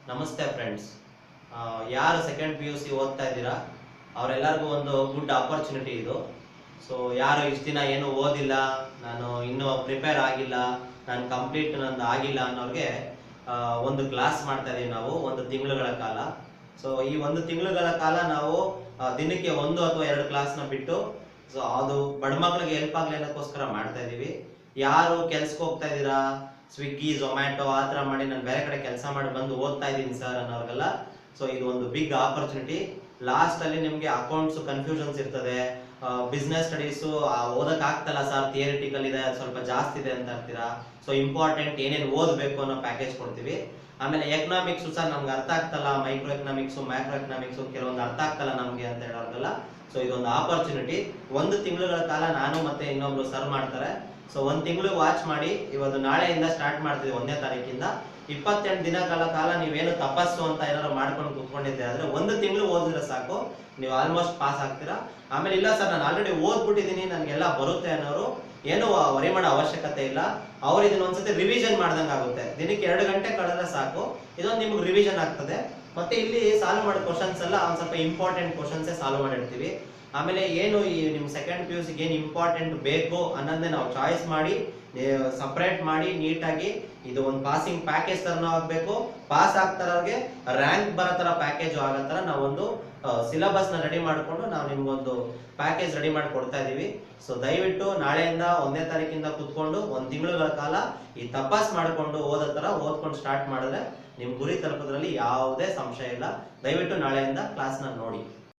ನಮಸ್ತೆ ಫ್ರೆಂಡ್ಸ್. ಯಾರು second P U C ಓದ್ತಾ ಇದ್ದೀರಾ ಅವರೆಲ್ಲರಿಗೂ ಒಂದು ಗುಡ್ ಆಪರ್ಚುನಿಟಿ ಇದು. ಸೊ ಯಾರು ಇಷ್ಟು ದಿನ ಏನು ಓದಿಲ್ಲ, ನಾನು ಇನ್ನೂ ಪ್ರಿಪೇರ್ ಆಗಿಲ್ಲ, ನಾನು ಕಂಪ್ಲೀಟ್ ನಂದು ಆಗಿಲ್ಲ ಅನ್ನೋರಿಗೆ ಒಂದು ಕ್ಲಾಸ್ ಮಾಡ್ತಾ ಇದೀವಿ ನಾವು ಒಂದು ತಿಂಗಳುಗಳ ಕಾಲ. ಸೊ ಈ ಒಂದು ತಿಂಗಳುಗಳ ಕಾಲ ನಾವು ದಿನಕ್ಕೆ ಒಂದು ಅಥವಾ ಎರಡು ಕ್ಲಾಸ್ನ ಬಿಟ್ಟು, ಸೊ ಅದು ಬಡ ಮಕ್ಕಳಿಗೆ ಹೆಲ್ಪ್ ಆಗಲಿ ಅನ್ನೋಕ್ಕೋಸ್ಕರ ಮಾಡ್ತಾ ಇದೀವಿ. ಯಾರು ಕೆಲ್ಸಕ್ಕೆ ಹೋಗ್ತಾ ಇದ್ದೀರಾ, ಸ್ವಿಗ್ಗಿ ಝೊಮ್ಯಾಟೊ ಆ ಥರ ಮಾಡಿ ನಾನು ಬೇರೆ ಕಡೆ ಕೆಲಸ ಮಾಡಿ ಬಂದು ಓದ್ತಾ ಇದ್ದೀನಿ ಸರ್ ಅನ್ನೋರಿಗೆಲ್ಲ ಸೊ ಇದು ಒಂದು ಬಿಗ್ ಆಪರ್ಚುನಿಟಿ. ಲಾಸ್ಟ್ ಅಲ್ಲಿ ನಿಮಗೆ ಅಕೌಂಟ್ಸ್ ಕನ್ಫ್ಯೂಷನ್ಸ್ ಇರ್ತದೆ, ಬಿಸ್ನೆಸ್ ಸ್ಟಡೀಸು ಓದಕ್ ಆಗ್ತಲ್ಲ ಸರ್, ಥಿಯರಿಟಿಕಲ್ ಇದೆ ಸ್ವಲ್ಪ ಜಾಸ್ತಿ ಇದೆ ಅಂತ ಇರ್ತೀರಾ. ಸೊ ಇಂಪಾರ್ಟೆಂಟ್ ಏನೇನು ಓದಬೇಕು ಅನ್ನೋ ಪ್ಯಾಕೇಜ್ ಕೊಡ್ತೀವಿ. ಆಮೇಲೆ ಎಕನಾಮಿಕ್ಸ್ ಸರ್ ನಮ್ಗೆ ಅರ್ಥ ಆಗ್ತಲ್ಲ, ಮೈಕ್ರೋ ಎಕನಾಮಿಕ್ಸು ಮ್ಯಾಕ್ರೋ ಎಕನಾಮಿಕ್ಸು ಕೆಲವೊಂದು ಅರ್ಥ ಆಗ್ತಲ್ಲ ನಮಗೆ ಅಂತ ಹೇಳೋರ್ಗಲ್ಲ ಸೊ ಇದೊಂದು ಆಪರ್ಚುನಿಟಿ. ಒಂದು ತಿಂಗಳುಗಳ ಕಾಲ ನಾನು ಮತ್ತೆ ಇನ್ನೊಬ್ರು ಸರ್ ಮಾಡ್ತಾರೆ. ಸೊ ಒಂದು ತಿಂಗಳು ವಾಚ್ ಮಾಡಿ. ಇವತ್ತು ನಾಳೆಯಿಂದ ಸ್ಟಾರ್ಟ್ ಮಾಡ್ತೀವಿ 1ನೇ ತಾರೀಕಿಂದ. 28 ದಿನಗಳ ಕಾಲ ನೀವೇನು ತಪಸ್ಸು ಅಂತ ಏನಾದ್ರು ಮಾಡ್ಕೊಂಡು ಕೂತ್ಕೊಂಡಿದ್ದೆ ಆದ್ರೆ ಒಂದು ತಿಂಗಳು ಓದಿದ್ರೆ ಸಾಕು, ನೀವು ಆಲ್ಮೋಸ್ಟ್ ಪಾಸ್ ಆಗ್ತೀರಾ. ಆಮೇಲೆ ಇಲ್ಲ ಸರ್ ನಾನು ಆಲ್ರೆಡಿ ಓದ್ಬಿಟ್ಟಿದ್ದೀನಿ ನನಗೆಲ್ಲ ಬರುತ್ತೆ ಅನ್ನೋರು ಏನು ವರಿ ಮಾಡೋ ಅವಶ್ಯಕತೆ ಇಲ್ಲ. ಅವ್ರು ಇದನ್ನ ಒಂದ್ಸತಿ ರಿವಿಷನ್ ಮಾಡ್ದಂಗೆ ಆಗುತ್ತೆ. ದಿನಕ್ಕೆ 2 ಗಂಟೆ ಕಳೆದ್ರೆ ಸಾಕು, ಇದೊಂದು ನಿಮ್ಗೆ ರಿವಿಷನ್ ಆಗ್ತದೆ. ಮತ್ತೆ ಇಲ್ಲಿ ಸಾಲ್ವ್ ಮಾಡೋ ಕ್ವಶನ್ಸ್ ಎಲ್ಲ ಒಂದು ಸ್ವಲ್ಪ ಇಂಪಾರ್ಟೆಂಟ್ ಕ್ವಶನ್ಸೇ ಸಾಲ್ವ್ ಮಾಡಿರ್ತೀವಿ. ಆಮೇಲೆ ಏನು ಈ ನಿಮ್ಮ ಸೆಕೆಂಡ್ ಪಿ ಯು ಸಿಗೆ ಏನು ಇಂಪಾರ್ಟೆಂಟ್ ಬೇಕು ಅನ್ನೋದನ್ನೇ ನಾವು ಚಾಯ್ಸ್ ಮಾಡಿ ಸಪ್ರೇಟ್ ಮಾಡಿ ನೀಟಾಗಿ ಇದು ಒಂದು ಪಾಸಿಂಗ್ ಪ್ಯಾಕೇಜ್ ತರನೂ ಆಗಬೇಕು. ಪಾಸ್ ಆಗ್ತಾರವ್ರಿಗೆ ರ್ಯಾಂಕ್ ಬರೋ ಥರ ಪ್ಯಾಕೇಜ್ ಆಗೋ ಥರ ನಾವೊಂದು ಸಿಲೆಬಸ್ನ ರೆಡಿ ಮಾಡಿಕೊಂಡು ನಾವು ನಿಮ್ಗೊಂದು ಪ್ಯಾಕೇಜ್ ರೆಡಿ ಮಾಡಿ ಕೊಡ್ತಾ ಇದೀವಿ. ಸೊ ದಯವಿಟ್ಟು ನಾಳೆಯಿಂದ 1ನೇ ತಾರೀಕಿಂದ ಕುತ್ಕೊಂಡು ಒಂದು ತಿಂಗಳುಗಳ ಕಾಲ ಈ ತಪಾಸ್ ಮಾಡಿಕೊಂಡು ಓದೋ ಥರ ಓದ್ಕೊಂಡು ಸ್ಟಾರ್ಟ್ ಮಾಡಿದ್ರೆ ನಿಮ್ಮ ಗುರಿ ತಲುಪೋದ್ರಲ್ಲಿ ಯಾವುದೇ ಸಂಶಯ ಇಲ್ಲ. ದಯವಿಟ್ಟು ನಾಳೆಯಿಂದ ಕ್ಲಾಸ್ನ ನೋಡಿ.